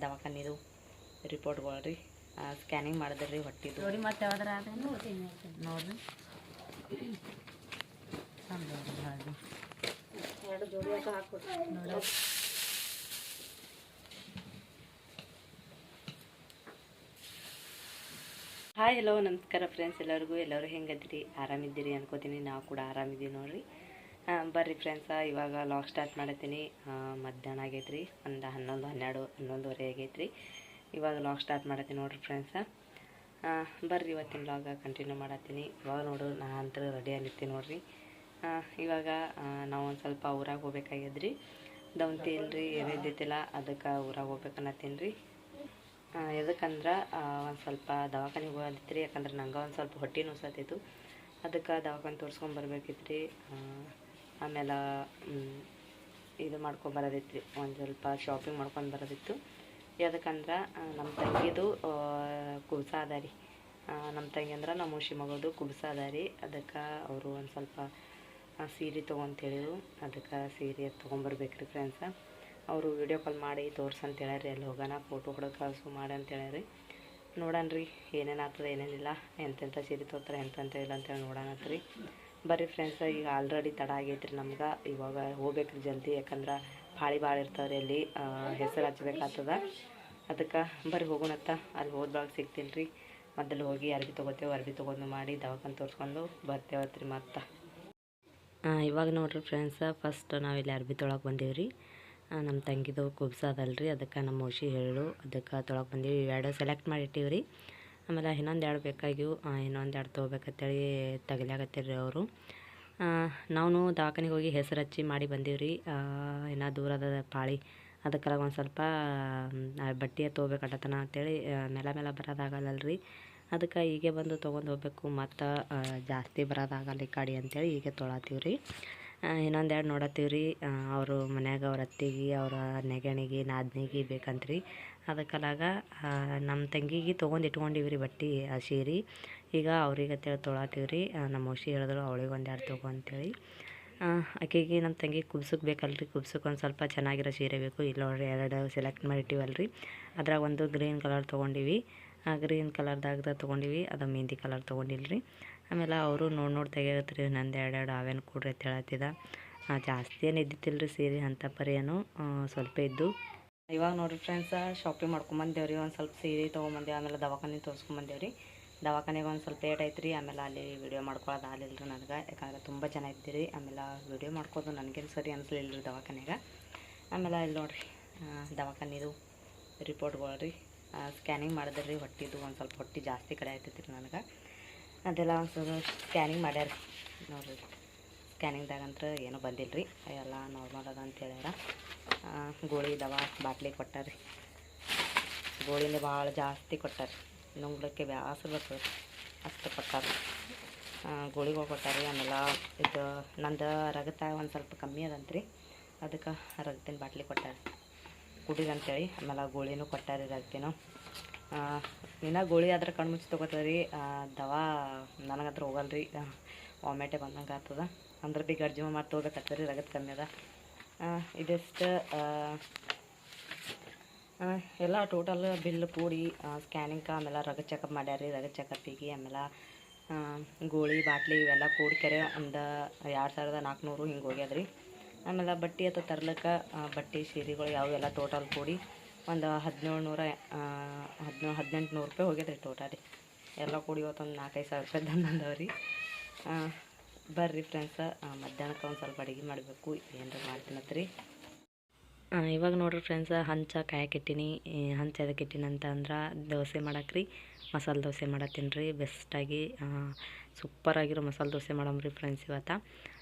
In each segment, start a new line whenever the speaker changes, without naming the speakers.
ದವಾಖಾನಿದು ರಿಪೋರ್ಟ್ಗಳು ರೀ. ಸ್ಕ್ಯಾನಿಂಗ್ ಮಾಡಿದ್ರಿ ಹೊಟ್ಟಿದು
ನೋಡಿ. ಮತ್ತೆ ಯಾವ್ದಾರ ಅದೇನು
ನೋಡ್ರಿ.
ಎರಡು ಜೋಡಿ ಹಾಕ್ಬಿಟ್ಟು ನೋಡಿ.
ಹಾಯ್ ಹಲೋ ನಮಸ್ಕಾರ ಫ್ರೆಂಡ್ಸ್ ಎಲ್ಲರಿಗೂ. ಎಲ್ಲರೂ ಹೆಂಗದಿರಿ? ಆರಾಮಿದ್ದೀರಿ ಅನ್ಕೋತೀನಿ. ನಾವು ಕೂಡ ಆರಾಮಿದ್ದೀವಿ ನೋಡ್ರಿ. ಬರ್ರಿ ಫ್ರೆಂಡ್ಸ, ಇವಾಗ ಲಾಗ್ ಸ್ಟಾರ್ಟ್ ಮಾಡತ್ತೀನಿ. ಮಧ್ಯಾಹ್ನ ಆಗೈತ್ರಿ, ಒಂದು 11-12-11:30 ಆಗೈತ್ರಿ. ಇವಾಗ ಲಾಗ್ ಸ್ಟಾರ್ಟ್ ಮಾಡತ್ತೀನಿ ನೋಡ್ರಿ ಫ್ರೆಂಡ್ಸ. ಬರ್ರಿ ಇವತ್ತಿನ ಲಾಗ ಕಂಟಿನ್ಯೂ ಮಾಡತ್ತೀನಿ. ಇವಾಗ ನೋಡು ನಾ ಅಂತೂ ರೆಡಿ ಆಗಿರ್ತೀನಿ ನೋಡ್ರಿ. ಇವಾಗ ನಾವು ಒಂದು ಸ್ವಲ್ಪ ಊರಾಗ ಹೋಗ್ಬೇಕಾಗ್ಯದ್ರಿ. ದವಂತಿ ಇಲ್ರಿ, ಏನಿದ್ದಿತ್ತಿಲ್ಲ, ಅದಕ್ಕೆ ಊರಾಗ ಹೋಗ್ಬೇಕನ್ನತ್ತೀನಿ ರೀ. ಎದಕ್ಕಂದ್ರೆ ಒಂದು ಸ್ವಲ್ಪ ದವಾಖಾನಿಗೆ ಹೋಗೋದಿತ್ತು ರೀ. ಯಾಕಂದ್ರೆ ನಂಗೆ ಒಂದು ಸ್ವಲ್ಪ ಹೊಟ್ಟೆ ನೋಸತ್ತಿತ್ತು, ಅದಕ್ಕೆ ದವಾಖಾನೆ ತೋರಿಸ್ಕೊಂಡು ಬರ್ಬೇಕಿತ್ತು ರೀ. ಆಮೇಲೆ ಇದು ಮಾಡ್ಕೊಂಬರೋದಿತ್ತು ರೀ, ಒಂದು ಸ್ವಲ್ಪ ಶಾಪಿಂಗ್ ಮಾಡ್ಕೊಂಡು ಬರೋದಿತ್ತು. ಯಾಕಂದ್ರೆ ನಮ್ಮ ತಂಗಿದು ಕುಬ್ಸ ಅದ ರೀ. ನಮ್ಮ ತಂಗಿ ಅಂದ್ರೆ ನಮ್ಮ ಹುಷಿ ಮಗಳದು ಕುಬ್ಸ ಅದ ರೀ. ಅದಕ್ಕೆ ಅವರು ಒಂದು ಸ್ವಲ್ಪ ಸೀರೆ ತೊಗೊಂತೇಳಿದ್ರು. ಅದಕ್ಕೆ ಸೀರೆ ತೊಗೊಂಬರ್ಬೇಕ್ರಿ ಫ್ರೆಂಡ್ಸ. ಅವರು ವಿಡಿಯೋ ಕಾಲ್ ಮಾಡಿ ತೋರ್ಸಂತ ಹೇಳ್ಯಾರಿ. ಅಲ್ಲಿ ಹೋಗೋಣ, ಫೋಟೋ ಹೊಡೆದು ಕಳಿಸು ಮಾಡಿ ಅಂತ ಹೇಳ್ಯಾರಿ. ನೋಡೋಣ ಏನೇನು ಆಗ್ತದೆ ಏನೇನಿಲ್ಲ, ಎಂತೆಂಥ ಸೀರೆ ತೋರ್ತಾರೆ ಎಂತೆಂಥ ಇಲ್ಲ ಅಂತೇಳಿ ನೋಡೋಣತ್ರಿ. ಬರ್ರಿ ಫ್ರೆಂಡ್ಸ, ಈಗ ಆಲ್ರೆಡಿ ತಡ ಆಗೈತ್ರಿ ನಮ್ಗೆ. ಇವಾಗ ಹೋಗ್ಬೇಕ್ರಿ ಜಲ್ದಿ, ಯಾಕಂದ್ರೆ ಭಾಳ ಇರ್ತಾವ್ರಿ ಅಲ್ಲಿ. ಹೆಸರು ಹಚ್ಬೇಕಾಗ್ತದ. ಅದಕ್ಕೆ ಬರ್ರಿ ಹೋಗೋಣತ್ತ. ಅಲ್ಲಿ ಹೋದ್ಬಾಗ ಸಿಗ್ತೀನಿ ರೀ. ಮೊದಲು ಹೋಗಿ ಅರ್ಬಿ ತೊಗೋತೇವೆ, ಅರ್ಬಿ ತೊಗೊಂಡು ಮಾಡಿ ದವಾಖಾನೆ ತೋರಿಸ್ಕೊಂಡು ಬರ್ತೇವತ್ರಿ ಮತ್ತೆ. ಇವಾಗ ನೋಡ್ರಿ ಫ್ರೆಂಡ್ಸ, ಫಸ್ಟ್ ನಾವಿಲ್ಲಿ ಅರ್ಬಿ ತೊಳಕ್ಕೆ ಬಂದೀವಿ ರೀ. ನಮ್ಮ ತಂಗಿದು ಕುಬ್ಸ ಅದಲ್ರಿ, ಅದಕ್ಕೆ ನಮ್ಮ ಔಷಿ ಹೇಳು, ಅದಕ್ಕೆ ತೊಳಕ್ಕೆ ಬಂದೀವಿ. ಎರಡು ಸೆಲೆಕ್ಟ್ ಮಾಡಿ ಇಟ್ಟೀವಿ ರೀ. ಆಮೇಲೆ ಇನ್ನೊಂದು 2 ಬೇಕಾಗಿವು. ಇನ್ನೊಂದು 2 ತೊಗೋಬೇಕಂತೇಳಿ ತಗಲಾಕತ್ತೀರಿ ಅವರು. ನಾವು ದವಾಖಾನಿಗೆ ಹೋಗಿ ಹೆಸರು ಹಚ್ಚಿ ಮಾಡಿ ಬಂದೀವಿ ರೀ. ಇನ್ನೂ ದೂರದ ಪಾಳಿ, ಅದಕ್ಕೆಲ್ಲ ಒಂದು ಸ್ವಲ್ಪ ಬಟ್ಟೆ ತೊಗೋಬೇಕಟ್ಟತನ ಅಂತೇಳಿ ಮೇಲೆ ಬರೋದಾಗಲ್ಲಲ್ರಿ. ಅದಕ್ಕೆ ಹೀಗೆ ಬಂದು ತೊಗೊಂಡು ಹೋಗ್ಬೇಕು, ಮತ್ತು ಜಾಸ್ತಿ ಬರೋದಾಗಲ್ಲ ಈ ಕಡೆ ಅಂತೇಳಿ ಹೀಗೆ ತೊಳತ್ತೀವಿ ರೀ. ಇನ್ನೊಂದು 2 ನೋಡತ್ತೀವಿ ರೀ. ಅವರು ಮನ್ಯಾಗ ಅವ್ರ ಅತ್ತಿಗೆ, ಅವರ ನೆಗಣಿಗೆ ನಾದ್ನಿಗೆ ಬೇಕಂತ್ರಿ. ಅದಕ್ಕಲಾಗ ನಮ್ಮ ತಂಗಿಗೆ ತೊಗೊಂಡು ಇಟ್ಕೊಂಡಿವಿ ರೀ ಬಟ್ಟೆ ಸೀರೆ. ಈಗ ಅವ್ರಿಗೆ ಅಂತೇಳಿ ತೊಳತ್ತೀವಿ ರೀ. ನಮ್ಮ ಔಷಿ ಹೇಳಿದ್ರು ಅವಳಿಗೆ 1 2 ತೊಗೊ ಅಂತೇಳಿ. ಆಕೆಗೆ ನಮ್ಮ ತಂಗಿ ಕುಬ್ಸಕ್ಕೆ ಬೇಕಲ್ರಿ. ಕುಬ್ಸಕ್ಕೆ ಒಂದು ಸ್ವಲ್ಪ ಚೆನ್ನಾಗಿರೋ ಸೀರೆ ಬೇಕು. ಇಲ್ಲ ನೋಡ್ರಿ 2 ಸೆಲೆಕ್ಟ್ ಮಾಡಿ ಇಟ್ಟಿವಲ್ರಿ. ಅದ್ರಾಗ ಒಂದು ಗ್ರೀನ್ ಕಲರ್ ತೊಗೊಂಡಿವಿ. ಗ್ರೀನ್ ಕಲರ್ದಾಗ ತೊಗೊಂಡಿವಿ, ಅದು ಮೆಹಂದಿ ಕಲರ್ ತೊಗೊಂಡಿಲ್ರಿ. ಆಮೇಲೆ ಅವರು ನೋಡಿ ತೆಗಿಯತ್ರಿ. ನಂದು 2 ಅವೇನು ಕೊಡ್ರಿ ಅಂತ ಹೇಳತ್ತಿದ. ಜಾಸ್ತಿ ಏನು ಇದ್ದಿತ್ತಿಲ್ಲ ರೀ ಸೀರೆ, ಅಂಥ ಪರಿ ಏನು ಸ್ವಲ್ಪ ಇದ್ದು. ಇವಾಗ ನೋಡಿರಿ ಫ್ರೆಂಡ್ಸ, ಶಾಪಿಂಗ್ ಮಾಡ್ಕೊಂಬಂದೇವ್ರಿ. ಒಂದು ಸ್ವಲ್ಪ ಸೀರೆ ತೊಗೊಂಬಂದೇವು. ಆಮೇಲೆ ದವಾಖಾನೆ ತೋರಿಸ್ಕೊಂಬಂದೇವ್ರಿ. ದವಾಖಾನೆಗೆ ಒಂದು ಸ್ವಲ್ಪ ಲೇಟ್ ಐತೆ ರೀ. ಆಮೇಲೆ ಅಲ್ಲಿ ವೀಡಿಯೋ ಮಾಡ್ಕೊಳ್ಳೋದು ಆಗಲಿಲ್ಲ ರೀ ನನಗೆ, ಯಾಕಂದ್ರೆ ತುಂಬ ಜನ ಇದ್ದೀರಿ. ಆಮೇಲೆ ವೀಡಿಯೋ ಮಾಡ್ಕೋದು ನನಗೇನು ಸರಿ ಅನಿಸ್ಲಿಲ್ಲ ರೀ ದವಾಖಾನೆಗೆ. ಆಮೇಲೆ ಇಲ್ಲಿ ನೋಡಿರಿ ದವಾಖಾನಿದು ರಿಪೋರ್ಟ್ಗಳು ರೀ. ಸ್ಕ್ಯಾನಿಂಗ್ ಮಾಡಿದ್ರಿ ರೀ ಹೊಟ್ಟಿದು. ಒಂದು ಸ್ವಲ್ಪ ಹೊಟ್ಟೆ ಜಾಸ್ತಿ ಕಡೆ ಆಗ್ತೈತಿ ರೀ ನನಗೆ. ಅದೆಲ್ಲ ಒಂದು ಸ್ವಲ್ಪ ಸ್ಕ್ಯಾನಿಂಗ್ ಮಾಡ್ಯಾರ ನೋಡಿರಿ. ಸ್ಕ್ಯಾನಿಂಗ್ದಾಗಂತ್ರ ಏನೂ ಬಂದಿಲ್ಲ ರೀ, ಎಲ್ಲ ನಾರ್ಮಲ್ ಅದ ಅಂತ ಹೇಳ್ಯಾರ. ಗೋಳಿ ದವಾ ಬಾಟ್ಲಿ ಕೊಟ್ಟಾರಿ. ಗೋಳಿನೇ ಭಾಳ ಜಾಸ್ತಿ ಕೊಟ್ಟಾರಿ, ನುಂಗ್ಲಿಕ್ಕೆ ಬ್ಯಾಸರ ಬರ್ತದೆ ಅಷ್ಟು ಕೊಟ್ಟಾರೆ. ಗೋಳಿಗಳು ಕೊಟ್ಟಾರಿ. ಆಮೇಲೆ ಇದು ನಂದು ರಗತ ಒಂದು ಸ್ವಲ್ಪ ಕಮ್ಮಿ ಅದಂತ್ರಿ, ಅದಕ್ಕೆ ರಗತಿನ ಬಾಟ್ಲಿ ಕೊಟ್ಟಾರೆ ಕುಡಿರಿ ಅಂತೇಳಿ. ಆಮೇಲೆ ಗೋಳಿನೂ ಕೊಟ್ಟಾರಿ ರಗತಿನೂ. ಇನ್ನೂ ಗೋಳಿ ಆದ್ರೆ ಕಣ್ಣು ಮುಚ್ಚಿ ತೊಗೋತದೆ ರೀ. ದವಾ ನನಗಂತ್ರ ಹೋಗಲ್ರಿ, ವಾಮಿಟೇ ಬಂದಂಗೆ ಆಗ್ತದೆ. ಅಂದ್ರೆ ಭೀ ಗರ್ಜಿಮ ಮಾಡಿ ತೊಗೋಬೇಕಾಗ್ತದೆ ರೀ, ರಗತ್ ಕಮ್ಮಿ ಅದ. ಇದಿಷ್ಟು ಎಲ್ಲ ಟೋಟಲ್ ಬಿಲ್ ಕೂಡಿ ಸ್ಕ್ಯಾನಿಂಗ್, ಆಮೇಲೆ ರಗತ್ ಚೆಕಪ್ ಮಾಡ್ಯಾರ ರೀ. ರಗತ್ ಚೆಕಪ್ಪಿಗೆ ಆಮೇಲೆ ಗೋಳಿ ಬಾಟ್ಲಿ ಇವೆಲ್ಲ ಕೂಡ್ಕೆರೆ ಒಂದು 2400 ಹಿಂಗೆ ಹೋಗ್ಯದ ರೀ. ಆಮೇಲೆ ಬಟ್ಟೆ ಅಥವಾ ತರ್ಲಿಕ್ಕೆ ಬಟ್ಟೆ ಸೀರೆಗಳು ಯಾವೆಲ್ಲ ಟೋಟಲ್ ಕೂಡಿ ಒಂದು 1800 ರೂಪಾಯಿ ಹೋಗ್ಯದ ರೀ ಟೋಟಲಿ. ಎಲ್ಲ ಕೂಡಿ ಇವತ್ತೊಂದು 4-5 ಸಾವಿರ ರೂಪಾಯಿ ಬಂದವ ರೀ. ಬರ್ರಿ ಫ್ರೆಂಡ್ಸ, ಮಧ್ಯಾಹ್ನಕ್ಕೆ ಒಂದು ಸ್ವಲ್ಪ ಅಡುಗೆ ಮಾಡಬೇಕು, ಏನಾರ ಮಾಡ್ತೀನತ್ ರೀ. ಇವಾಗ ನೋಡ್ರಿ ಫ್ರೆಂಡ್ಸ, ಹಂಚ ಕಾಯಕ್ಕಿಟ್ಟಿನಿ. ಹಂಚ ಅದಕ್ಕೆ ಇಟ್ಟಿನಿ ಅಂತ ಅಂದ್ರೆ ದೋಸೆ ಮಾಡಕ್ಕೆ ರೀ. ಮಸಾಲೆ ದೋಸೆ ಮಾಡತ್ತೀನಿ ರೀ. ಬೆಸ್ಟಾಗಿ ಸೂಪರಾಗಿರೋ ಮಸಾಲೆ ದೋಸೆ ಮಾಡಮ್ರಿ ಫ್ರೆಂಡ್ಸ್ ಇವತ್ತು.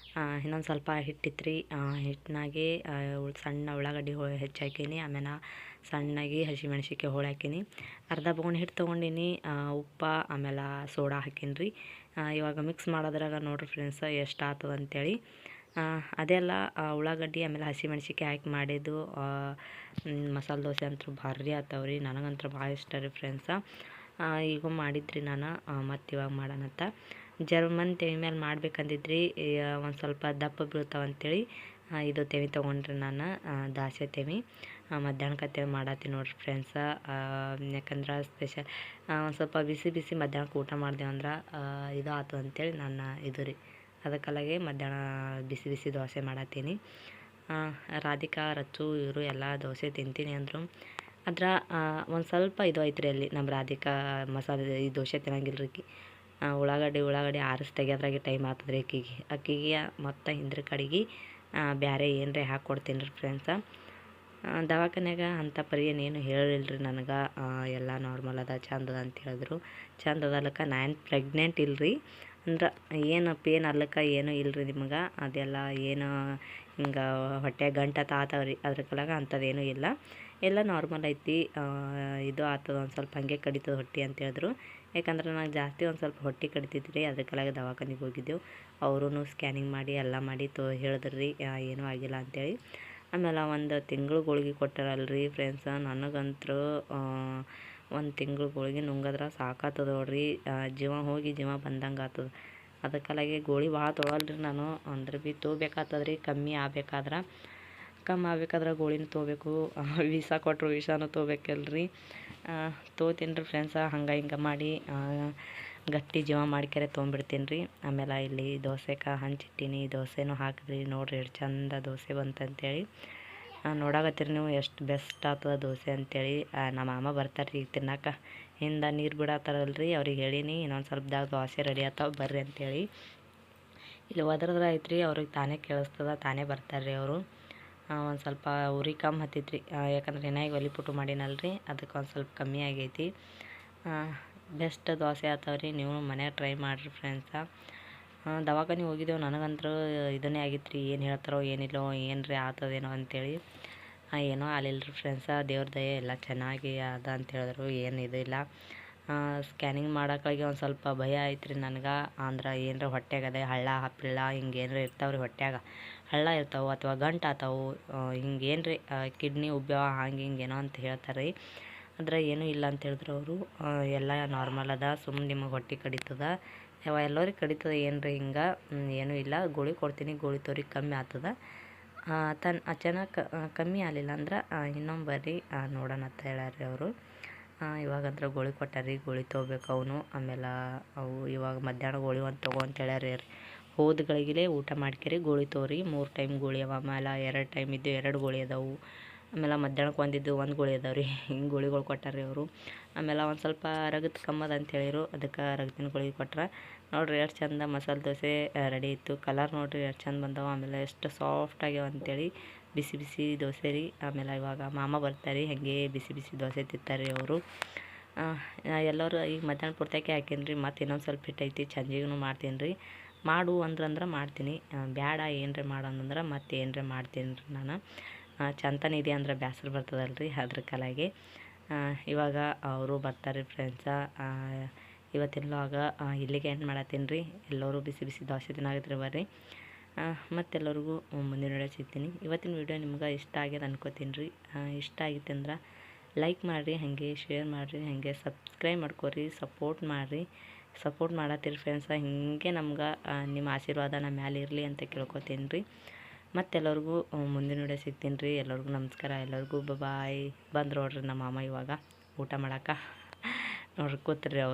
ಇನ್ನೊಂದು ಸ್ವಲ್ಪ ಹಿಟ್ಟಿತ್ತು ರೀ. ಹಿಟ್ಟಿನಾಗೆ ಸಣ್ಣ ಉಳ್ಳಾಗಡ್ಡಿ ಹೆಚ್ಚಿ ಹಾಕೀನಿ. ಆಮೇಲೆ ಸಣ್ಣಗೆ ಹಸಿಮೆಣ್ಸಿಕಾಯಿ ಹೋಳು ಹಾಕೀನಿ. ಅರ್ಧ ಬೌನ್ ಹಿಟ್ಟು ತೊಗೊಂಡಿನಿ. ಉಪ್ಪು ಆಮೇಲೆ ಸೋಡಾ ಹಾಕೀನಿ ರೀ. ಇವಾಗ ಮಿಕ್ಸ್ ಮಾಡೋದ್ರಾಗ ನೋಡ್ರಿ ಫ್ರೆಂಡ್ಸ ಎಷ್ಟು ಆಗ್ತದೆ ಅಂಥೇಳಿ. ಅದೆಲ್ಲ ಉಳ್ಳಾಗಡ್ಡಿ ಆಮೇಲೆ ಹಸಿಮೆಣ್ಸಿಕಾಯಿ ಹಾಕಿ ಮಾಡಿದ್ದು ಮಸಾಲೆ ದೋಸೆ ಅಂತೂ ಭಾರಿ ಆಗ್ತಾವ್ರಿ. ನನಗಂತೂ ಭಾಳ ಇಷ್ಟ ರೀ ಫ್ರೆಂಡ್ಸ. ಈಗ ಮಾಡಿದ್ರಿ ನಾನು, ಮತ್ತು ಇವಾಗ ಮಾಡೋಣಂತ. ಜರ್ಮನ್ ತೆವಿ ಮೇಲೆ ಮಾಡ್ಬೇಕಂದಿದ್ರಿ, ಒಂದು ಸ್ವಲ್ಪ ದಪ್ಪ ಬೀಳ್ತಾವಂತೇಳಿ ಇದು ತೆವಿ ತೊಗೊಂಡ್ರಿ ನಾನು, ದಾಸೆ ತೆವಿ. ಮಧ್ಯಾಹ್ನಕ್ಕೆ ಅಂತೇಳಿ ಮಾಡತ್ತೀನಿ ನೋಡ್ರಿ ಫ್ರೆಂಡ್ಸ. ಯಾಕಂದ್ರೆ ಸ್ಪೆಷಲ್ ಒಂದು ಸ್ವಲ್ಪ ಬಿಸಿ ಬಿಸಿ ಮಧ್ಯಾಹ್ನಕ್ಕೆ ಊಟ ಮಾಡ್ದೇವು ಅಂದ್ರೆ ಇದು ಆಯ್ತು ಅಂತೇಳಿ ನನ್ನ ಇದು ರೀ. ಅದಕ್ಕಲಾಗೆ ಮಧ್ಯಾಹ್ನ ಬಿಸಿ ಬಿಸಿ ದೋಸೆ ಮಾಡತ್ತೀನಿ. ರಾಧಿಕಾ, ರಚ್ಚು ಇವರು ಎಲ್ಲ ದೋಸೆ ತಿಂತೀನಿ ಅಂದರು. ಅದ್ರ ಒಂದು ಸ್ವಲ್ಪ ಇದು ಐತ್ರಿ ಅಲ್ಲಿ ನಮ್ಮ ರಾಧಿಕಾ ಮಸಾಲೆ ಈ ದೋಸೆ ತಿನ್ನಂಗಿಲ್ಲ ರೀ. ಉಳ್ಳಾಗಡ್ಡಿ ಆರಿಸಿ ತೆಗಿಯೋದ್ರಾಗೆ ಟೈಮ್ ಆಗ್ತದೆ ರೀ ಅಕ್ಕಿಗೆ ಮತ್ತು ಹಿಂದ್ರ ಕಡೆಗೆ ಬೇರೆ ಏನರೇ ಹಾಕ್ಕೊಡ್ತೀನಿ ರೀ ಫ್ರೆಂಡ್ಸ. ದವಾಖಾನ್ಯಾಗ ಅಂಥ ಪರಿ ಏನೇನು ಹೇಳಿಲ್ಲ ರೀ ನನಗೆ. ಎಲ್ಲ ನಾರ್ಮಲ್ ಅದ, ಚಂದ ಅದ ಅಂತ ಹೇಳಿದ್ರು. ಚಂದ ಅದಲ್ಲಕ್ಕ ನಾನು ಪ್ರೆಗ್ನೆಂಟ್ ಇಲ್ಲರಿ, ಅಂದ್ರೆ ಏನು ಪೇನ್ ಅಲ್ಲಕ್ಕ ಏನೂ ಇಲ್ಲರಿ ನಿಮ್ಗೆ. ಅದೆಲ್ಲ ಏನು ಹಿಂಗೆ ಹೊಟ್ಟೆ ಗಂಟು ಆತಾವ್ರಿ, ಅದ್ರ ಕಲಾಗ ಅಂಥದ್ದೇನೂ ಇಲ್ಲ, ಎಲ್ಲ ನಾರ್ಮಲ್ ಐತಿ. ಇದು ಆಗ್ತದೆ ಒಂದು ಸ್ವಲ್ಪ ಹಾಗೆ ಕಡಿತದೆ ಹೊಟ್ಟೆ ಅಂತ ಹೇಳಿದ್ರು. ಯಾಕಂದ್ರೆ ನಾನು ಜಾಸ್ತಿ ಒಂದು ಸ್ವಲ್ಪ ಹೊಟ್ಟೆ ಕಡಿತಿತ್ತು ರೀ, ಅದ್ರ ಕಲಾಗ ದವಾಖಾನಿಗೆ ಹೋಗಿದ್ದೆವು. ಅವರೂ ಸ್ಕ್ಯಾನಿಂಗ್ ಮಾಡಿ ಎಲ್ಲ ಮಾಡಿ ಹೇಳಿದ್ರು ರೀ ಏನೂ ಆಗಿಲ್ಲ ಅಂಥೇಳಿ. ಆಮೇಲೆ ಒಂದು ತಿಂಗಳು ಗುಳಿಗೆ ಕೊಟ್ಟಾರಲ್ರಿ ಫ್ರೆಂಡ್ಸ. ನನಗಂತೂ ಒಂದು ತಿಂಗಳು ಗುಳಿಗೆ ನುಂಗದ್ರೆ ಸಾಕಾಗ್ತದೆ ನೋಡ್ರಿ. ಜೀವ ಹೋಗಿ ಜೀವ ಬಂದಂಗೆ ಆಗ್ತದೆ. ಅದಕ್ಕಲಾಗೆ ಗೋಳಿ ಭಾಳ ತೊಗೊಳಲ್ರಿ ನಾನು. ಅಂದ್ರೆ ಭೀ ತೊಗೋಬೇಕಾಗ್ತದೆ ರೀ. ಕಮ್ಮಿ ಆಗ್ಬೇಕಾದ್ರೆ ಗೋಳಿನೂ ತೊಗೋಬೇಕು. ವಿಷ ಕೊಟ್ಟರು ವಿಷನೂ ತೊಗೋಬೇಕಲ್ರಿ. ತೊಗೋತೀನಿ ರೀ ಫ್ರೆಂಡ್ಸ. ಹಂಗೆ ಹಿಂಗೆ ಮಾಡಿ ಗಟ್ಟಿ ಜೀವ ಮಾಡ್ಕ್ಯಾರೆ ತೊಗೊಂಬಿಡ್ತೀನಿ ರೀ. ಆಮೇಲೆ ಇಲ್ಲಿ ದೋಸೆಗೆ ಹಂಚಿಟ್ಟಿನಿ, ದೋಸೆನೂ ಹಾಕಿದ್ರಿ ನೋಡಿರಿ ಎಷ್ಟು ಚಂದ ದೋಸೆ ಬಂತಂತೇಳಿ. ನೋಡಾಕತ್ತೀರಿ ನೀವು ಎಷ್ಟು ಬೆಸ್ಟ್ ಆಗ್ತದೆ ದೋಸೆ ಅಂತೇಳಿ. ನಮ್ಮ ಮಾಮ ಬರ್ತಾರೆ ರೀ ತಿನ್ನಕ್ಕೆ. ಹಿಂದೆ ನೀರು ಬಿಡತ್ತಾರಲ್ರಿ, ಅವ್ರಿಗೆ ಹೇಳೀನಿ ಇನ್ನೊಂದು ಸ್ವಲ್ಪದಾಗ ದೋಸೆ ರೆಡಿ ಆಗ್ತಾವೆ ಬರ್ರಿ ಅಂತೇಳಿ. ಇಲ್ಲಿ ಒದ್ರದ್ರ ಐತ್ರಿ, ಅವ್ರಿಗೆ ತಾನೇ ಕೇಳಿಸ್ತದ, ತಾನೇ ಬರ್ತಾರೆ ರೀ ಅವರು. ಒಂದು ಸ್ವಲ್ಪ ಉರಿ ಕಮ್ಮಿ ಹತ್ತೈತ್ರಿ, ಯಾಕಂದ್ರೆ ಏನಾಗಿ ಒಲಿಪುಟ್ಟು ಮಾಡಿನಲ್ರಿ, ಅದಕ್ಕೆ ಒಂದು ಸ್ವಲ್ಪ ಕಮ್ಮಿ ಆಗೈತಿ. ಬೆಸ್ಟ್ ದೋಸೆ ಆಗ್ತಾವ್ರಿ. ನೀವು ಮನ್ಯಾಗ ಟ್ರೈ ಮಾಡಿರಿ ಫ್ರೆಂಡ್ಸ. ದವಾಖಾನಿಗೆ ಹೋಗಿದ್ದೆವು. ನನಗಂತೂ ಇದನ್ನೇ ಆಗಿತ್ತು ರೀ, ಏನು ಹೇಳ್ತಾರೋ ಏನಿಲ್ಲೋ, ಏನ್ರಿ ಆಗ್ತದೇನೋ ಅಂಥೇಳಿ. ಏನೋ ಆಗಲಿಲ್ಲ ರೀ ಫ್ರೆಂಡ್ಸ. ದೇವ್ರ ದಯೆ ಎಲ್ಲ ಚೆನ್ನಾಗಿ ಅದ ಅಂತ ಹೇಳಿದ್ರು, ಏನು ಇದು ಇಲ್ಲ. ಸ್ಕ್ಯಾನಿಂಗ್ ಮಾಡೋಕ್ಕಾಗಿ ಒಂದು ಸ್ವಲ್ಪ ಭಯ ಐತ್ರಿ ನನಗೆ. ಅಂದ್ರೆ ಏನರ ಹೊಟ್ಟೆಗದೆ ಹಳ್ಳ ಹಪ್ಪಿಳ್ಳ ಹಿಂಗೆ ಏನರ ಇರ್ತಾವ್ರಿ ಹೊಟ್ಯಾಗ. ಹಳ್ಳ ಇರ್ತಾವೆ ಅಥವಾ ಗಂಟು ಆತಾವು, ಹಿಂಗೆ ಏನು ರೀ ಕಿಡ್ನಿ ಉಬ್ಬ್ಯಾವ ಹಂಗೆ ಹಿಂಗೆ ಏನೋ ಅಂತ ಹೇಳ್ತಾರೆ ರೀ. ಆದರೆ ಏನೂ ಇಲ್ಲ ಅಂತ ಹೇಳಿದ್ರು ಅವರು. ಎಲ್ಲ ನಾರ್ಮಲ್ ಅದ, ಸುಮ್ಮನೆ ನಿಮಗೆ ಹೊಟ್ಟೆ ಕಡಿತದ, ಎಲ್ಲರಿಗೆ ಕಡಿತದ, ಏನು ರೀ ಹಿಂಗೆ ಏನೂ ಇಲ್ಲ. ಗೋಳಿ ಕೊಡ್ತೀನಿ, ಗೋಳಿ ತೋರಿ ಕಮ್ಮಿ ಆಗ್ತದ. ಚೆನ್ನಾಗಿ ಕಮ್ಮಿ ಆಗಲಿಲ್ಲ ಅಂದ್ರೆ ಇನ್ನೊಮ್ಮೆ ಬರ್ರಿ ನೋಡೋಣ ಅಂತ ಹೇಳ್ಯಾರಿ ಅವರು. ಇವಾಗಂದ್ರೆ ಗೋಳಿ ಕೊಟ್ಟಾರಿ, ಗೋಳಿ ತೊಗೋಬೇಕು ಅವನು. ಆಮೇಲೆ ಅವು ಇವಾಗ ಮಧ್ಯಾಹ್ನ ಗೋಳಿ ಒಂದು ತೊಗೊ ಅಂತ ಹೇಳ್ಯಾರಿ ರೀ. ಹೋದ್ಗಳಿಗಿಲೇ ಊಟ ಮಾಡ್ಕೇರಿ ಗೋಳಿ ತೋರಿ. 3 ಟೈಮ್ ಗೋಳಿ ಅವ, ಆಮೇಲೆ 2 ಟೈಮ್ ಇದ್ದು 2 ಗೋಳಿ ಅದಾವು. ಆಮೇಲೆ ಮಧ್ಯಾಹ್ನಕ್ಕೆ ಒಂದಿದ್ದು 1 ಗೋಳಿ ಅದಾವೆ ರೀ. ಹಿಂಗೆ ಗೋಳಿಗಳು ಕೊಟ್ಟಾರಿ ಅವರು. ಆಮೇಲೆ ಒಂದು ಸ್ವಲ್ಪ ರಗತ್ ಕಮ್ಮದ ಅಂತ ಹೇಳಿರು, ಅದಕ್ಕೆ ರಗತಿನ ಗೋಳಿ ಕೊಟ್ರೆ. ನೋಡಿರಿ ಎಷ್ಟು ಚಂದ ಮಸಾಲೆ ದೋಸೆ ರೆಡಿ ಇತ್ತು. ಕಲರ್ ನೋಡಿರಿ ಎಷ್ಟು ಚಂದ ಬಂದವ. ಆಮೇಲೆ ಎಷ್ಟು ಸಾಫ್ಟ್ ಆಗ್ಯಾವ ಅಂತೇಳಿ. ಬಿಸಿ ಬಿಸಿ ದೋಸೆ ರೀ. ಆಮೇಲೆ ಇವಾಗ ಮಾಮ ಬರ್ತಾರೆ, ಹಾಗೆ ಬಿಸಿ ಬಿಸಿ ದೋಸೆ ತಿಂತಾರೆ ರೀ ಅವರು. ಎಲ್ಲರೂ ಈಗ ಮಧ್ಯಾಹ್ನ ಪೂರ್ತಕ್ಕೆ ಹಾಕೀನಿ ರೀ. ಮತ್ತು ಇನ್ನೊಂದು ಸ್ವಲ್ಪ ಹಿಟ್ಟೈತಿ, ಸಂಜೆಗೂ ಮಾಡ್ತೀನಿ ರೀ. ಮಾಡು ಅಂದ್ರೆ ಮಾಡ್ತೀನಿ, ಬೇಡ ಏನರೇ ಮಾಡಂದ್ರೆ ಮತ್ತೆ ಏನರೇ ಮಾಡ್ತೀನಿ ರೀ ನಾನು. ಚಂತನ ಇದೆ ಅಂದ್ರೆ ಬೇಸರ ಬರ್ತದಲ್ರಿ, ಅದ್ರ ಕಲಾಗೆ. ಇವಾಗ ಅವರು ಬರ್ತಾರೆ ಫ್ರೆಂಡ್ಸ. ಇವತ್ತಿನ ವ್ಲಾಗ ಇಲ್ಲಿಗೆ ಎಂಡ್ ಮಾಡತ್ತೀನಿ ರೀ. ಎಲ್ಲರೂ ಬಿಸಿ ಬಿಸಿ ದೋಸೆ ತಿನ್ನಾಗತ್ರಿ ಬರ್ರಿ. ಮತ್ತೆಲ್ಲರಿಗೂ ಮುಂದಿನ ವಿಡಿಯೋ ಸಿಗ್ತೀನಿ. ಇವತ್ತಿನ ವಿಡಿಯೋ ನಿಮ್ಗೆ ಇಷ್ಟ ಆಗ್ಯದ ಅನ್ಕೋತೀನಿ ರೀ. ಇಷ್ಟ ಆಗಿತ್ತು ಅಂದ್ರೆ ಲೈಕ್ ಮಾಡಿರಿ, ಹಾಗೆ ಶೇರ್ ಮಾಡಿರಿ, ಹಾಗೆ ಸಬ್ಸ್ಕ್ರೈಬ್ ಮಾಡ್ಕೊರಿ, ಸಪೋರ್ಟ್ ಮಾಡಿರಿ. ಸಪೋರ್ಟ್ ಮಾಡತ್ತೀರಿ ಫ್ರೆಂಡ್ಸ. ಹೀಗೆ ನಮ್ಗೆ ನಿಮ್ಮ ಆಶೀರ್ವಾದ ನಮ್ಮ ಮ್ಯಾಲೆ ಇರಲಿ ಅಂತ ಕೇಳ್ಕೊತೀನಿ ರೀ. ಮತ್ತೆಲ್ಲರಿಗೂ ಮುಂದಿನ ವಿಡಿಯೋ ಸಿಗ್ತೀನಿ ರೀ. ಎಲ್ಲರಿಗೂ ನಮಸ್ಕಾರ, ಎಲ್ಲರಿಗೂ ಬಾಯ್. ಬಂದು ನೋಡ್ರಿ ನಮ್ಮ ಮಾಮ ಇವಾಗ ಊಟ ಮಾಡಕ್ಕೆ. ನೋಡ್ರಿ ಕೂತ್ರಿ ಅವ್ರು.